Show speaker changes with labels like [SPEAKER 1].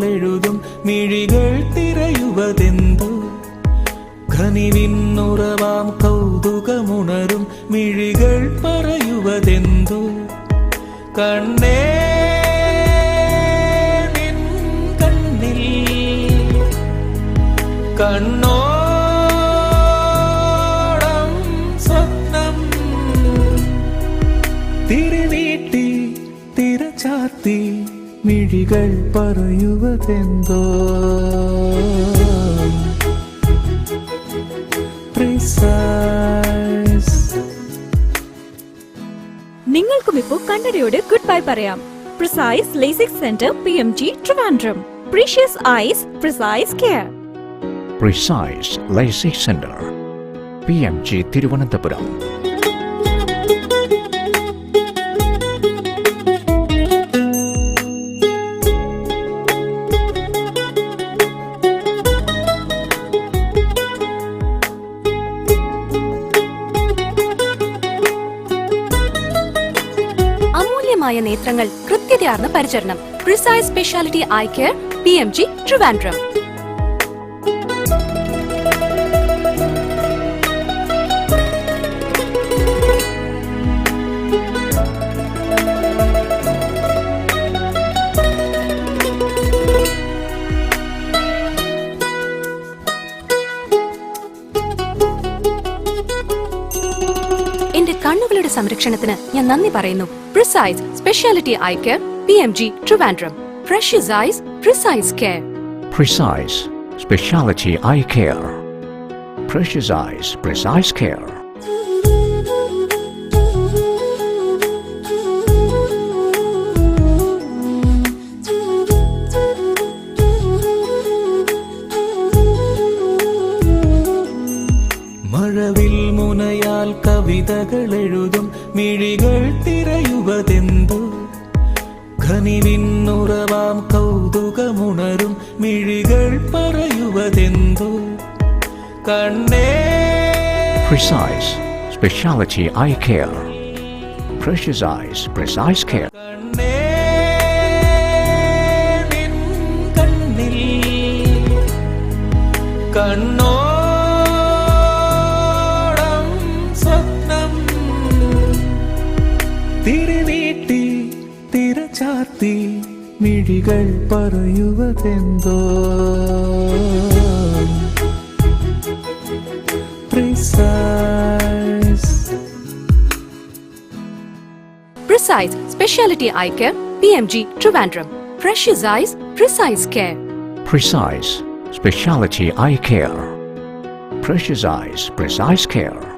[SPEAKER 1] കവിതകളെഴുതും മിഴികൾ തിരയുവതെന്തോ ഖനിവിന്നുറവാം കൗതുകമുണരും മിഴികൾ പറയുവതെന്തോ കണ്ണേ നിൻ കണ്ണിൽ കണ്ണോളം സ്വപ്നം തിരിനീട്ടി തിരചാർത്തി മിഴികൾ പറയുവതെന്തോ
[SPEAKER 2] നിങ്ങൾക്കും ഇപ്പോൾ കണ്ണടയോട് ഗുഡ് ബൈ പറയാം. Precise LASIK centre PMG Trivandrum. Precious eyes precise care.
[SPEAKER 3] Precise LASIK centre PMG Thiruvananthapuram.
[SPEAKER 4] നേത്രങ്ങൾ കൃത്യതയാർന്ന പരിചരണം. Precise speciality eye care PMG Trivandrum. എന്റെ കണ്ണുകളുടെ സംരക്ഷണത്തിന് ഞാൻ നന്ദി പറയുന്നു. Precise Speciality Eye Care PMG Trivandrum. Precious Eyes, Precise Care.
[SPEAKER 3] Precise Speciality Eye Care. Precious Eyes, Precise Care.
[SPEAKER 1] മഴവിൽ മുനയാൽ കവിതകളെഴുതും മിഴികൾ തിരയുവതെന്തോ ഖനിവിന്നുറവാം കൗതുകമുണരും മിഴികൾ പറയുവതെന്തോ കണ്ണേ
[SPEAKER 3] Precise Speciality Eye Care. Precious Eyes, Precise Care.
[SPEAKER 1] കണ്ണേ നിൻ കണ്ണിൽ കണ്ണോ തിരിനീട്ടി തിരചാർത്തി മിഴികൾ പറയുവതെന്തോ
[SPEAKER 4] Precise Speciality Eye Care PMG Trivandrum. Precious Eyes, Precise Care.
[SPEAKER 3] Precise Speciality Eye Care. Precious Eyes, Precise Care.